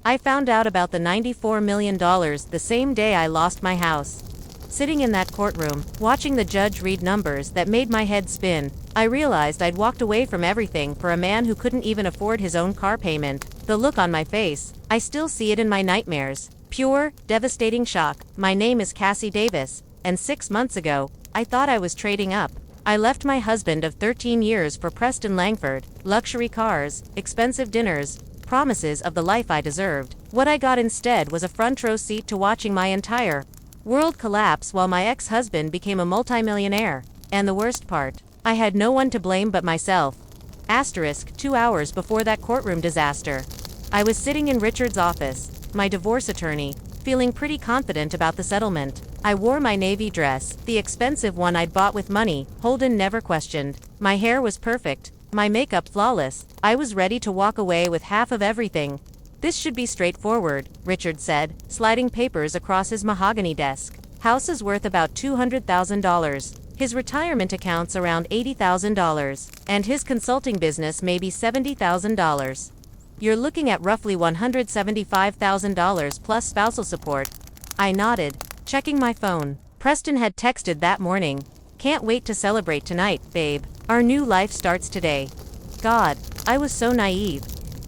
I found out about the $94 million the same day I lost my house. Sitting in that courtroom, watching the judge read numbers that made my head spin, I realized I'd walked away from everything for a man who couldn't even afford his own car payment. The look on my face, I still see it in my nightmares. Pure, devastating shock. My name is Cassie Davis, and 6 months ago, I thought I was trading up. I left my husband of 13 years for Preston Langford, luxury cars, expensive dinners, promises of the life I deserved. What I got instead was a front row seat to watching my entire world collapse while my ex-husband became a multimillionaire. And the worst part, I had no one to blame but myself. Asterisk, 2 hours before that courtroom disaster, I was sitting in Richard's office, my divorce attorney, feeling pretty confident about the settlement. I wore my navy dress, the expensive one I'd bought with money, Holden never questioned. My hair was perfect, my makeup flawless. I was ready to walk away with half of everything. This should be straightforward, Richard said, sliding papers across his mahogany desk. House is worth about $200,000. His retirement account's around $80,000. And his consulting business maybe $70,000. You're looking at roughly $175,000 plus spousal support. I nodded, checking my phone. Preston had texted that morning. Can't wait to celebrate tonight, babe. Our new life starts today. God, I was so naive.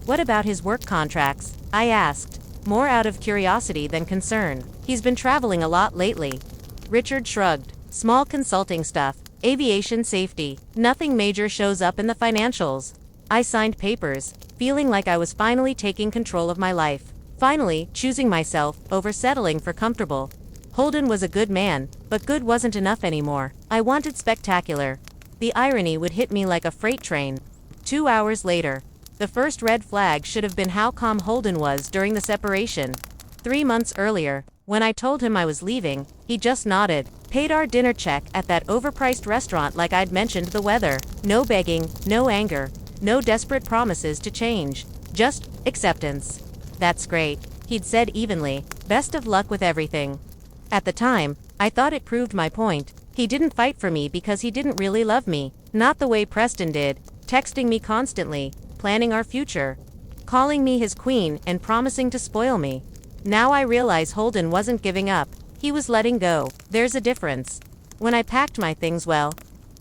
What about his work contracts? I asked, more out of curiosity than concern. He's been traveling a lot lately. Richard shrugged. Small consulting stuff, aviation safety. Nothing major shows up in the financials. I signed papers, feeling like I was finally taking control of my life. Finally, choosing myself over settling for comfortable. Holden was a good man, but good wasn't enough anymore. I wanted spectacular. The irony would hit me like a freight train. 2 hours later, the first red flag should have been how calm Holden was during the separation. 3 months earlier, when I told him I was leaving, he just nodded, paid our dinner check at that overpriced restaurant like I'd mentioned the weather. No begging, no anger, no desperate promises to change. Just acceptance. That's great, he'd said evenly. Best of luck with everything. At the time, I thought it proved my point. He didn't fight for me because he didn't really love me. Not the way Preston did, texting me constantly, planning our future, calling me his queen and promising to spoil me. Now I realize Holden wasn't giving up. He was letting go. There's a difference. When I packed my things well,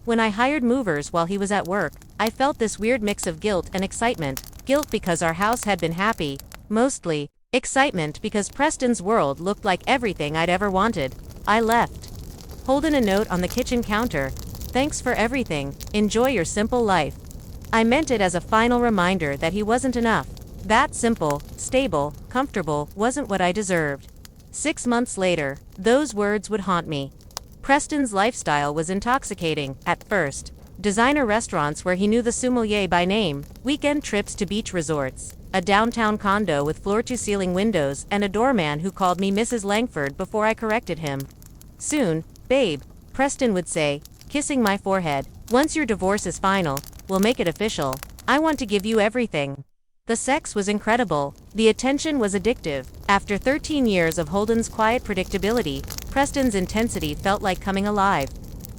when I hired movers while he was at work, I felt this weird mix of guilt and excitement. Guilt because our house had been happy, mostly. Excitement because Preston's world looked like everything I'd ever wanted. I left Holden a note on the kitchen counter. Thanks for everything. Enjoy your simple life. I meant it as a final reminder that he wasn't enough. That simple, stable, comfortable wasn't what I deserved. 6 months later, those words would haunt me. Preston's lifestyle was intoxicating, at first. Designer restaurants where he knew the sommelier by name, weekend trips to beach resorts, a downtown condo with floor-to-ceiling windows and a doorman who called me Mrs. Langford before I corrected him. Soon, babe, Preston would say, kissing my forehead, once your divorce is final, we'll make it official. I want to give you everything. The sex was incredible. The attention was addictive. After 13 years of Holden's quiet predictability, Preston's intensity felt like coming alive.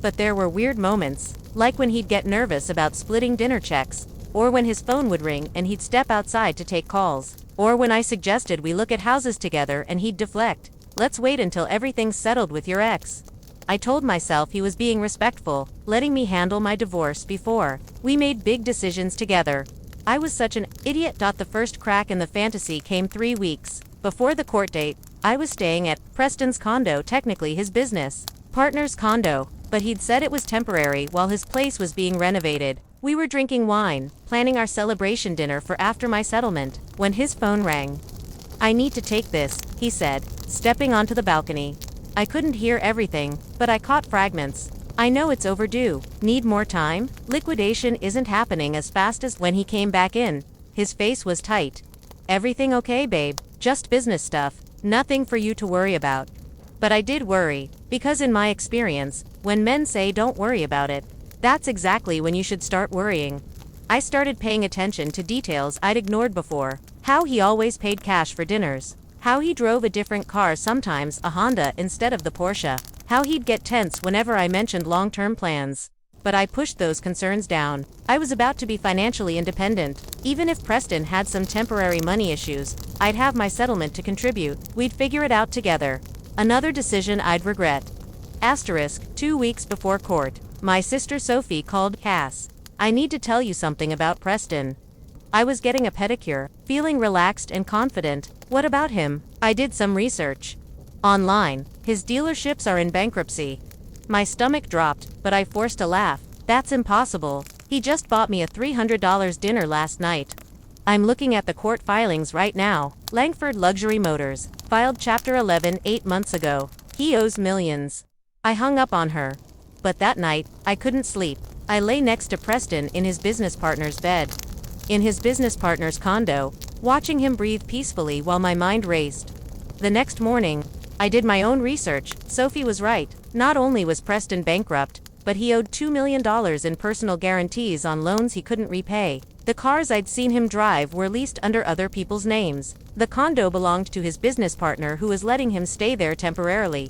But there were weird moments, like when he'd get nervous about splitting dinner checks, or when his phone would ring and he'd step outside to take calls, or when I suggested we look at houses together and he'd deflect. Let's wait until everything's settled with your ex. I told myself he was being respectful, letting me handle my divorce before we made big decisions together. I was such an idiot. The first crack in the fantasy came 3 weeks before the court date. I was staying at Preston's condo, technically his business partner's condo, but he'd said it was temporary while his place was being renovated. We were drinking wine, planning our celebration dinner for after my settlement, when his phone rang. I need to take this, he said, stepping onto the balcony. I couldn't hear everything, but I caught fragments. I know it's overdue. Need more time? Liquidation isn't happening as fast as when he came back in. His face was tight. Everything okay, babe? Just business stuff. Nothing for you to worry about. But I did worry, because in my experience, when men say don't worry about it, that's exactly when you should start worrying. I started paying attention to details I'd ignored before. How he always paid cash for dinners. How he drove a different car, sometimes a Honda instead of the Porsche. How he'd get tense whenever I mentioned long-term plans. but I pushed those concerns down. I was about to be financially independent. Even if Preston had some temporary money issues, I'd have my settlement to contribute. We'd figure it out together. Another decision I'd regret. Asterisk, 2 weeks before court. My sister Sophie called. Cass, I need to tell you something about Preston. I was getting a pedicure, feeling relaxed and confident. What about him? I did some research. Online, his dealerships are in bankruptcy. My stomach dropped, but I forced a laugh. That's impossible. He just bought me a $300 dinner last night. I'm looking at the court filings right now. Langford Luxury Motors filed Chapter 11 8 months ago. He owes millions. I hung up on her. But that night, I couldn't sleep. I lay next to Preston in his business partner's bed. In his business partner's condo, watching him breathe peacefully while my mind raced. The next morning, I did my own research. Sophie was right. Not only was Preston bankrupt, but he owed $2 million in personal guarantees on loans he couldn't repay. The cars I'd seen him drive were leased under other people's names. The condo belonged to his business partner who was letting him stay there temporarily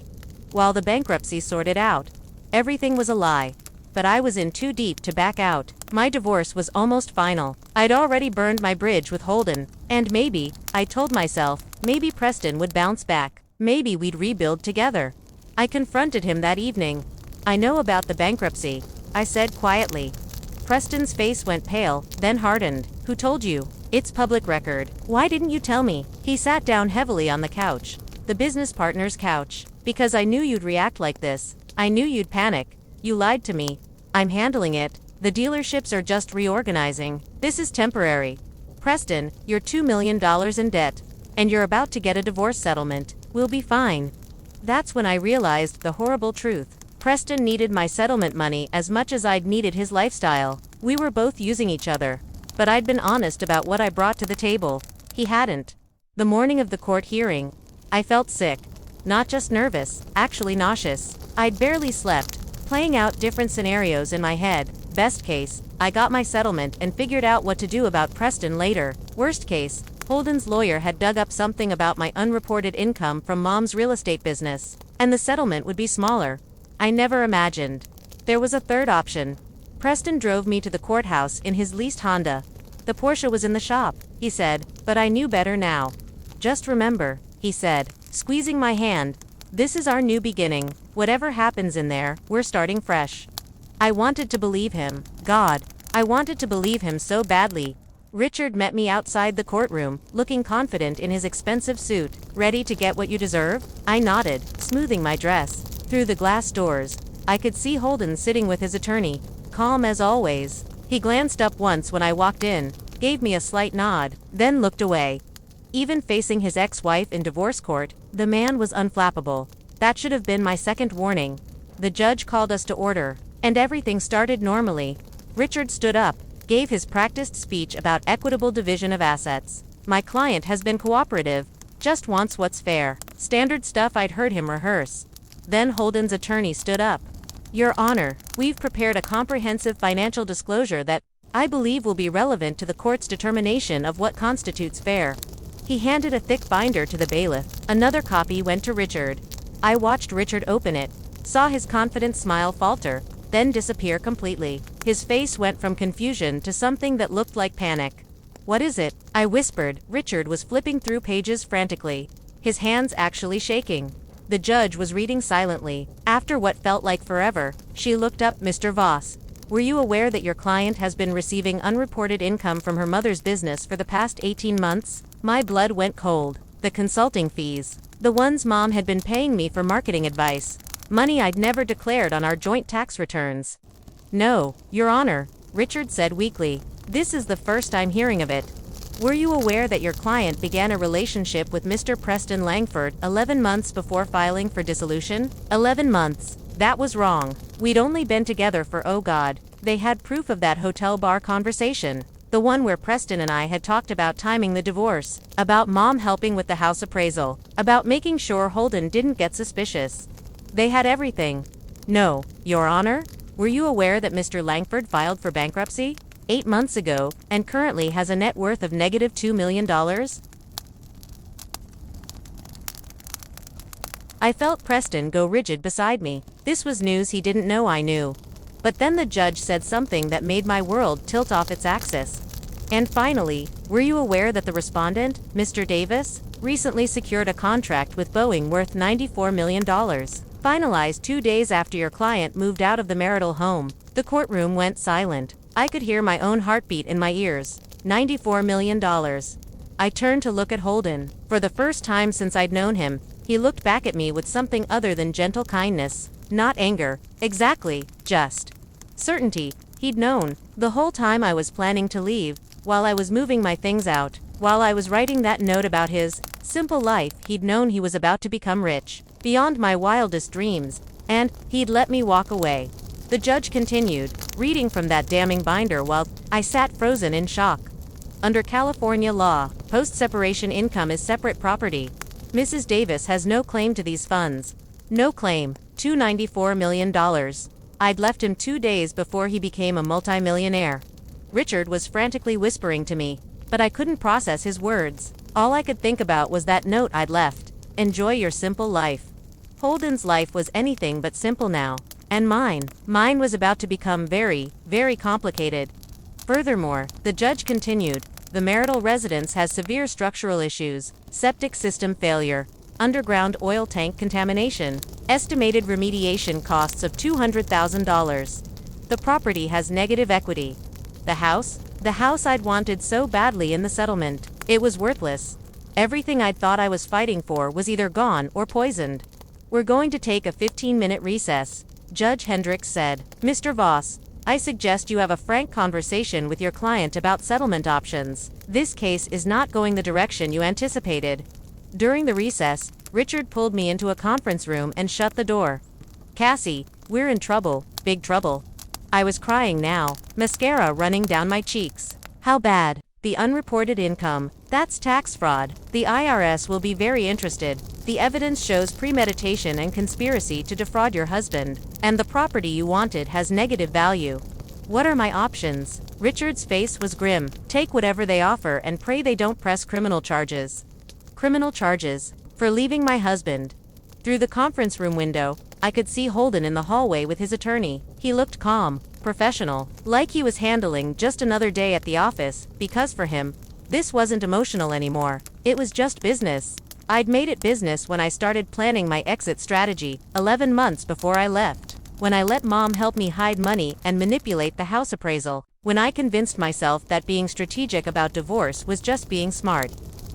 while the bankruptcy sorted out. Everything was a lie. But I was in too deep to back out. My divorce was almost final. I'd already burned my bridge with Holden. And maybe, I told myself, maybe Preston would bounce back. Maybe we'd rebuild together. I confronted him that evening. I know about the bankruptcy, I said quietly. Preston's face went pale, then hardened. Who told you? It's public record. Why didn't you tell me? He sat down heavily on the couch. The business partner's couch. Because I knew you'd react like this. I knew you'd panic. You lied to me. I'm handling it. The dealerships are just reorganizing. This is temporary. Preston, you're $2 million in debt. And you're about to get a divorce settlement. We'll be fine. That's when I realized the horrible truth. Preston needed my settlement money as much as I'd needed his lifestyle. We were both using each other. But I'd been honest about what I brought to the table. He hadn't. The morning of the court hearing, I felt sick. Not just nervous, actually nauseous. I'd barely slept, playing out different scenarios in my head. Best case, I got my settlement and figured out what to do about Preston later. Worst case, Holden's lawyer had dug up something about my unreported income from Mom's real estate business, and the settlement would be smaller. I never imagined. There was a third option. Preston drove me to the courthouse in his leased Honda. The Porsche was in the shop, he said, but I knew better now. Just remember, he said, squeezing my hand, this is our new beginning. Whatever happens in there, we're starting fresh. I wanted to believe him. God, I wanted to believe him so badly. Richard met me outside the courtroom, looking confident in his expensive suit. Ready to get what you deserve? I nodded, smoothing my dress. Through the glass doors, I could see Holden sitting with his attorney, calm as always. He glanced up once when I walked in, gave me a slight nod, then looked away. Even facing his ex-wife in divorce court, the man was unflappable. That should have been my second warning. The judge called us to order, and everything started normally. Richard stood up, gave his practiced speech about equitable division of assets. My client has been cooperative, just wants what's fair. Standard stuff I'd heard him rehearse. Then Holden's attorney stood up. Your Honor, we've prepared a comprehensive financial disclosure that I believe will be relevant to the court's determination of what constitutes fair. He handed a thick binder to the bailiff. Another copy went to Richard. I watched Richard open it, saw his confident smile falter, then disappear completely. His face went from confusion to something that looked like panic. What is it? I whispered. Richard was flipping through pages frantically, his hands actually shaking. The judge was reading silently. After what felt like forever, she looked up. Mr. Voss, were you aware that your client has been receiving unreported income from her mother's business for the past 18 months? My blood went cold. The consulting fees. The ones Mom had been paying me for marketing advice. Money I'd never declared on our joint tax returns. No, Your Honor, Richard said weakly. This is the first I'm hearing of it. Were you aware that your client began a relationship with Mr. Preston Langford 11 months before filing for dissolution? 11 months. That was wrong. We'd only been together for, oh God. They had proof of that hotel bar conversation. The one where Preston and I had talked about timing the divorce, about Mom helping with the house appraisal, about making sure Holden didn't get suspicious. They had everything. No, Your Honor, were you aware that Mr. Langford filed for bankruptcy 8 months ago and currently has a net worth of negative $2 million? I felt Preston go rigid beside me. This was news he didn't know I knew. But then the judge said something that made my world tilt off its axis. And finally, were you aware that the respondent, Mr. Davis, recently secured a contract with Boeing worth $94 million? Finalized 2 days after your client moved out of the marital home. The courtroom went silent. I could hear my own heartbeat in my ears. $94 million. I turned to look at Holden. For the first time since I'd known him, he looked back at me with something other than gentle kindness. Not anger. Exactly. Just certainty. He'd known. The whole time I was planning to leave, while I was moving my things out, while I was writing that note about his simple life, he'd known he was about to become rich, beyond my wildest dreams, and he'd let me walk away. The judge continued, reading from that damning binder while I sat frozen in shock. Under California law, post-separation income is separate property. Mrs. Davis has no claim to these funds. No claim. $294 million. I'd left him 2 days before he became a multimillionaire. Richard was frantically whispering to me, but I couldn't process his words. All I could think about was that note I'd left. Enjoy your simple life. Holden's life was anything but simple now. And mine was about to become very, very complicated. Furthermore, the judge continued, the marital residence has severe structural issues, septic system failure, underground oil tank contamination, estimated remediation costs of $200,000. The property has negative equity. The house I'd wanted so badly in the settlement, it was worthless. Everything I'd thought I was fighting for was either gone or poisoned. We're going to take a 15-minute recess, Judge Hendricks said. Mr. Voss, I suggest you have a frank conversation with your client about settlement options. This case is not going the direction you anticipated. During the recess, Richard pulled me into a conference room and shut the door. Cassie, we're in trouble, big trouble. I was crying now, mascara running down my cheeks. How bad? The unreported income. That's tax fraud. The IRS will be very interested. The evidence shows premeditation and conspiracy to defraud your husband, and the property you wanted has negative value. What are my options? Richard's face was grim. Take whatever they offer and pray they don't press criminal charges. Criminal charges? For leaving my husband. Through the conference room window, I could see Holden in the hallway with his attorney. He looked calm, professional, like he was handling just another day at the office, because for him, this wasn't emotional anymore. It was just business. I'd made it business when I started planning my exit strategy, 11 months before I left. When I let Mom help me hide money and manipulate the house appraisal. When I convinced myself that being strategic about divorce was just being smart.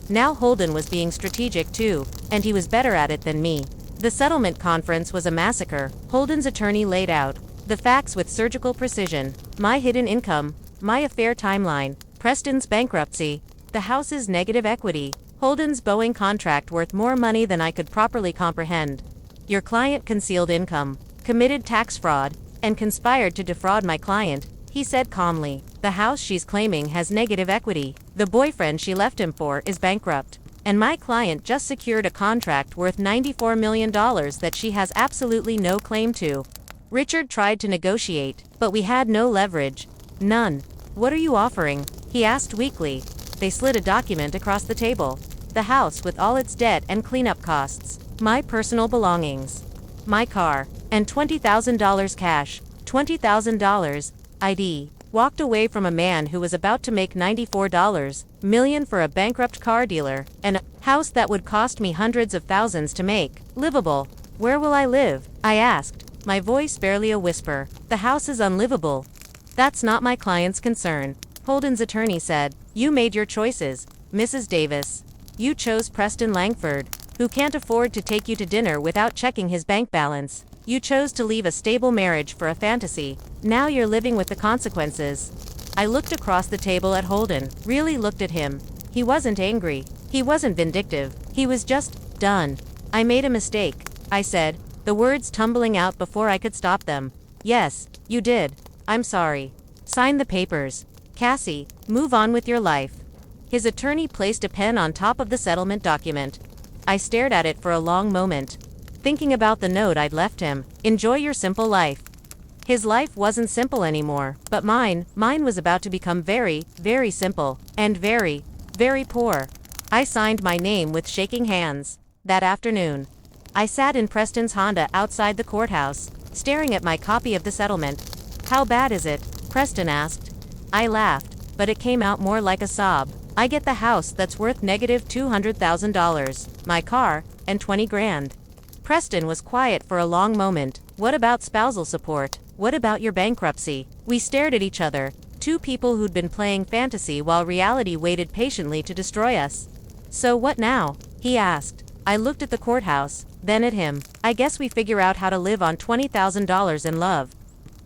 Now Holden was being strategic too, and he was better at it than me. The settlement conference was a massacre. Holden's attorney laid out the facts with surgical precision. My hidden income, my affair timeline, Preston's bankruptcy, the house's negative equity, Holden's Boeing contract worth more money than I could properly comprehend. Your client concealed income, committed tax fraud, and conspired to defraud my client, he said calmly. The house she's claiming has negative equity. The boyfriend she left him for is bankrupt. And my client just secured a contract worth $94 million that she has absolutely no claim to. Richard tried to negotiate, but we had no leverage. None. What are you offering? He asked weakly. They slid a document across the table. The house with all its debt and cleanup costs. My personal belongings. My car. And $20,000 cash. $20,000. ID. Walked away from a man who was about to make $94 million for a bankrupt car dealer, and a house that would cost me hundreds of thousands to make livable. Where will I live? I asked, my voice barely a whisper. The house is unlivable. That's not my client's concern, Holden's attorney said. You made your choices, Mrs. Davis. You chose Preston Langford, who can't afford to take you to dinner without checking his bank balance. You chose to leave a stable marriage for a fantasy. Now you're living with the consequences. I looked across the table at Holden, really looked at him. He wasn't angry. He wasn't vindictive. He was just done. I made a mistake, I said, the words tumbling out before I could stop them. Yes, you did. I'm sorry. Sign the papers. Cassie, move on with your life. His attorney placed a pen on top of the settlement document. I stared at it for a long moment, thinking about the note I'd left him. Enjoy your simple life. His life wasn't simple anymore, but mine was about to become very, very simple, and very, very poor. I signed my name with shaking hands. That afternoon, I sat in Preston's Honda outside the courthouse, staring at my copy of the settlement. How bad is it? Preston asked. I laughed, but it came out more like a sob. I get the house that's worth negative $200,000, my car, and 20 grand. Preston was quiet for a long moment. What about spousal support? What about your bankruptcy? We stared at each other, two people who'd been playing fantasy while reality waited patiently to destroy us. So what now? He asked. I looked at the courthouse, then at him. I guess we figure out how to live on $20,000 in love.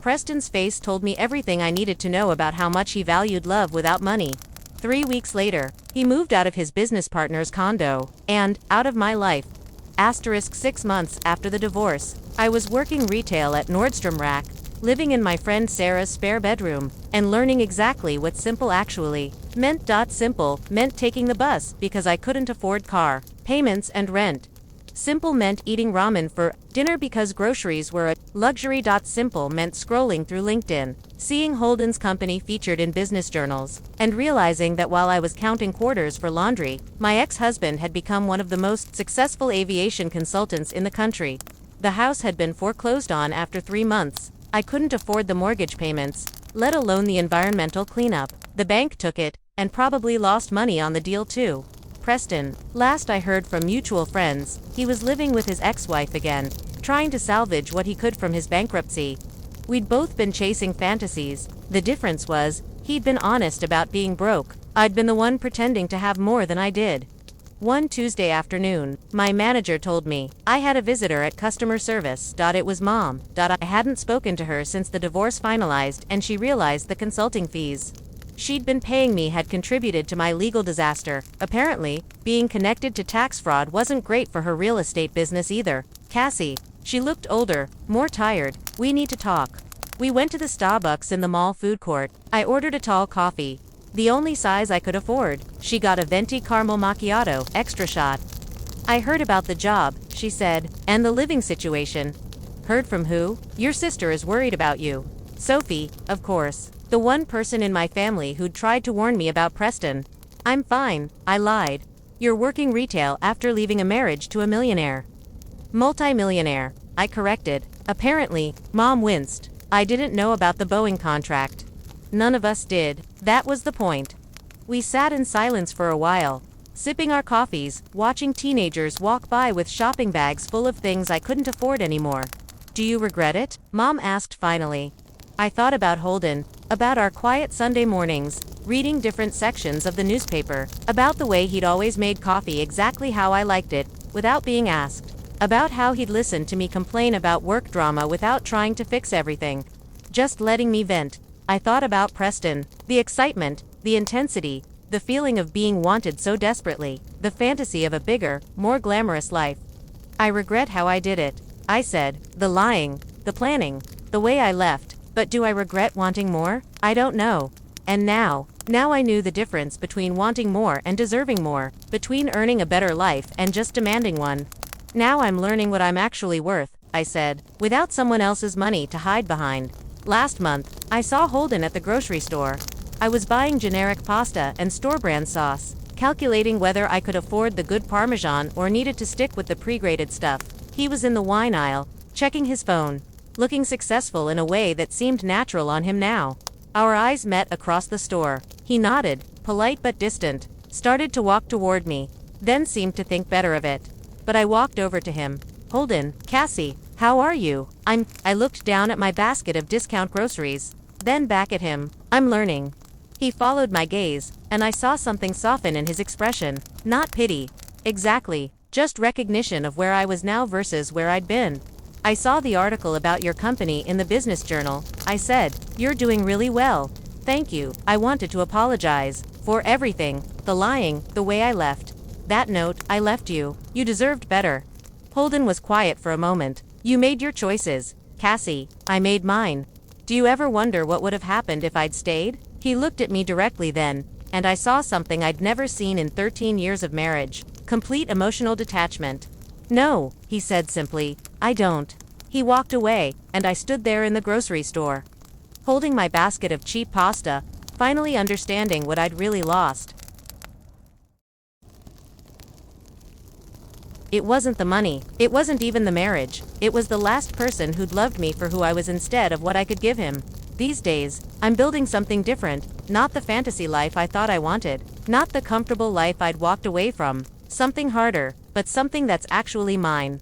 Preston's face told me everything I needed to know about how much he valued love without money. 3 weeks later, he moved out of his business partner's condo, and, out of my life. * 6 months after the divorce, I was working retail at Nordstrom Rack, living in my friend Sarah's spare bedroom, and learning exactly what simple actually meant. Simple meant taking the bus because I couldn't afford car payments and rent. Simple meant eating ramen for dinner because groceries were a luxury. Simple meant scrolling through LinkedIn, seeing Holden's company featured in business journals, and realizing that while I was counting quarters for laundry, my ex-husband had become one of the most successful aviation consultants in the country. The house had been foreclosed on after 3 months. I couldn't afford the mortgage payments, let alone the environmental cleanup. The bank took it, and probably lost money on the deal too. Preston. Last I heard from mutual friends, he was living with his ex-wife again, trying to salvage what he could from his bankruptcy. We'd both been chasing fantasies. The difference was, he'd been honest about being broke. I'd been the one pretending to have more than I did. One Tuesday afternoon, my manager told me I had a visitor at customer service. It was Mom. I hadn't spoken to her since the divorce finalized and she realized the consulting fees she'd been paying me had contributed to my legal disaster. Apparently, being connected to tax fraud wasn't great for her real estate business either. Cassie. She looked older, more tired. We need to talk. We went to the Starbucks in the mall food court. I ordered a tall coffee, the only size I could afford. She got a venti caramel macchiato, extra shot. I heard about the job, she said, and the living situation. Heard from who? Your sister is worried about you. Sophie, of course. The one person in my family who'd tried to warn me about Preston. I'm fine, I lied. You're working retail after leaving a marriage to a millionaire. Multi-millionaire, I corrected. Apparently, Mom winced. I didn't know about the Boeing contract. None of us did. That was the point. We sat in silence for a while, sipping our coffees, watching teenagers walk by with shopping bags full of things I couldn't afford anymore. Do you regret it? Mom asked finally. I thought about Holden, about our quiet Sunday mornings, reading different sections of the newspaper, about the way he'd always made coffee exactly how I liked it, without being asked, about how he'd listened to me complain about work drama without trying to fix everything, just letting me vent. I thought about Preston, the excitement, the intensity, the feeling of being wanted so desperately, the fantasy of a bigger, more glamorous life. I regret how I did it, I said, the lying, the planning, the way I left. But do I regret wanting more? I don't know. And now I knew the difference between wanting more and deserving more, between earning a better life and just demanding one. Now I'm learning what I'm actually worth, I said, without someone else's money to hide behind. Last month, I saw Holden at the grocery store. I was buying generic pasta and store-brand sauce, calculating whether I could afford the good Parmesan or needed to stick with the pre-grated stuff. He was in the wine aisle, checking his phone, looking successful in a way that seemed natural on him now. Our eyes met across the store. He nodded, polite but distant, started to walk toward me, then seemed to think better of it. But I walked over to him. Holden, Cassie, how are you? I looked down at my basket of discount groceries, then back at him. I'm learning. He followed my gaze, and I saw something soften in his expression. Not pity. Exactly. Just recognition of where I was now versus where I'd been. I saw the article about your company in the business journal. I said, you're doing really well. Thank you. I wanted to apologize for everything, the lying, the way I left. That note, I left you. You deserved better. Holden was quiet for a moment. You made your choices, Cassie. I made mine. Do you ever wonder what would have happened if I'd stayed? He looked at me directly then, and I saw something I'd never seen in 13 years of marriage. Complete emotional detachment. No, he said simply, I don't. He walked away, and I stood there in the grocery store, holding my basket of cheap pasta, finally understanding what I'd really lost. It wasn't the money, it wasn't even the marriage, it was the last person who'd loved me for who I was instead of what I could give him. These days, I'm building something different, not the fantasy life I thought I wanted, not the comfortable life I'd walked away from, something harder, but something that's actually mine.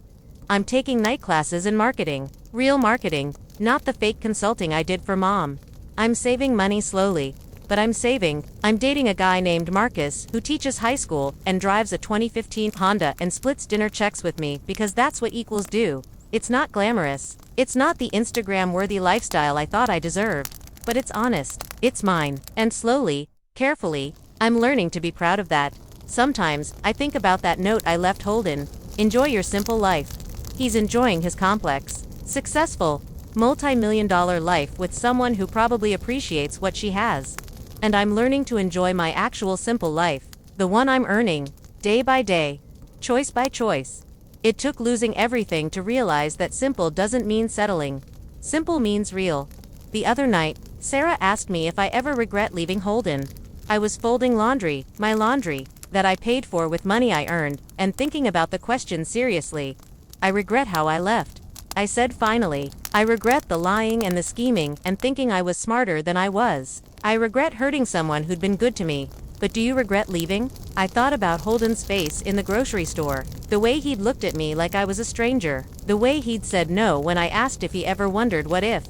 I'm taking night classes in marketing, real marketing, not the fake consulting I did for mom. I'm saving money slowly, but I'm saving. I'm dating a guy named Marcus who teaches high school and drives a 2015 Honda and splits dinner checks with me because that's what equals do. It's not glamorous. It's not the Instagram-worthy lifestyle I thought I deserved, but it's honest. It's mine. And slowly, carefully, I'm learning to be proud of that. Sometimes, I think about that note I left Holden. Enjoy your simple life. He's enjoying his complex, successful, multi-million-dollar life with someone who probably appreciates what she has. And I'm learning to enjoy my actual simple life, the one I'm earning, day by day, choice by choice. It took losing everything to realize that simple doesn't mean settling. Simple means real. The other night, Sarah asked me if I ever regret leaving Holden. I was folding laundry, my laundry, that I paid for with money I earned, and thinking about the question seriously. I regret how I left. I said finally. I regret the lying and the scheming and thinking I was smarter than I was. I regret hurting someone who'd been good to me. But do you regret leaving? I thought about Holden's face in the grocery store, the way he'd looked at me like I was a stranger, the way he'd said no when I asked if he ever wondered what if.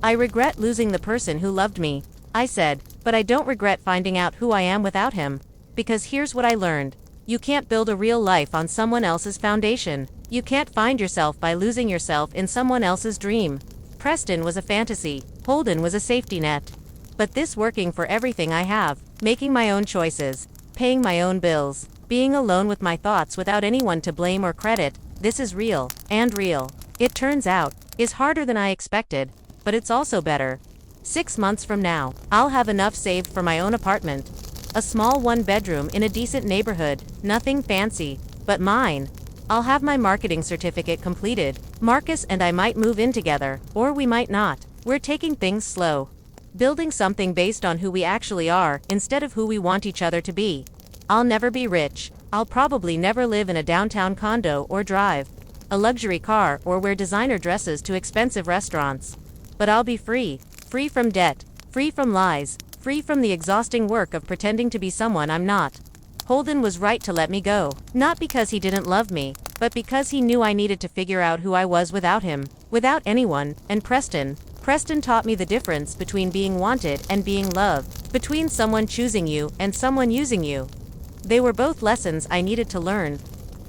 I regret losing the person who loved me, I said, but I don't regret finding out who I am without him. Because here's what I learned. You can't build a real life on someone else's foundation. You can't find yourself by losing yourself in someone else's dream. Preston was a fantasy, Holden was a safety net. But this working for everything I have, making my own choices, paying my own bills, being alone with my thoughts without anyone to blame or credit, this is real, and real. It turns out, is harder than I expected, but it's also better. 6 months from now, I'll have enough saved for my own apartment. A small 1-bedroom in a decent neighborhood, nothing fancy, but mine. I'll have my marketing certificate completed. Marcus and I might move in together, or we might not. We're taking things slow. Building something based on who we actually are, instead of who we want each other to be. I'll never be rich. I'll probably never live in a downtown condo or drive a luxury car or wear designer dresses to expensive restaurants. But I'll be free. Free from debt. Free from lies. Free from the exhausting work of pretending to be someone I'm not. Holden was right to let me go. Not because he didn't love me, but because he knew I needed to figure out who I was without him, without anyone. And Preston taught me the difference between being wanted and being loved, between someone choosing you and someone using you. They were both lessons I needed to learn.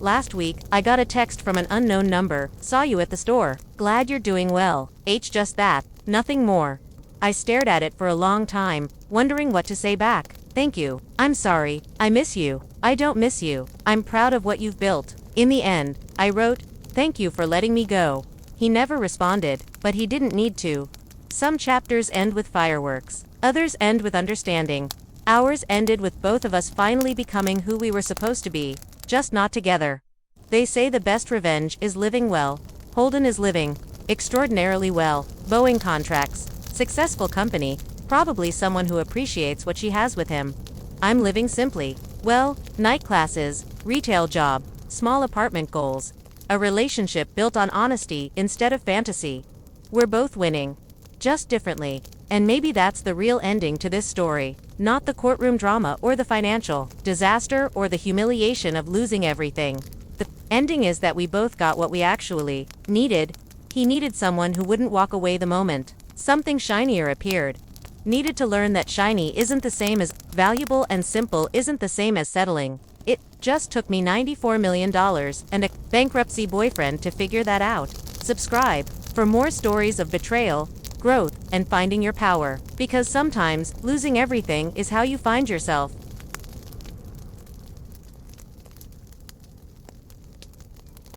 Last week, I got a text from an unknown number. Saw you at the store. Glad you're doing well. Just that. Nothing more. I stared at it for a long time, wondering what to say back. Thank you. I'm sorry. I miss you. I don't miss you. I'm proud of what you've built. In the end, I wrote, thank you for letting me go. He never responded, but he didn't need to. Some chapters end with fireworks. Others end with understanding. Ours ended with both of us finally becoming who we were supposed to be, just not together. They say the best revenge is living well. Holden is living extraordinarily well. Boeing contracts, successful company, probably someone who appreciates what she has with him. I'm living simply. Well, night classes, retail job, small apartment goals, a relationship built on honesty instead of fantasy. We're both winning, just differently. And maybe that's the real ending to this story, not the courtroom drama or the financial disaster or the humiliation of losing everything. The ending is that we both got what we actually needed. He needed someone who wouldn't walk away the moment something shinier appeared. Needed to learn that shiny isn't the same as valuable and simple isn't the same as settling. It just took me $94 million and a bankruptcy boyfriend to figure that out. Subscribe for more stories of betrayal, growth, and finding your power. Because sometimes, losing everything is how you find yourself.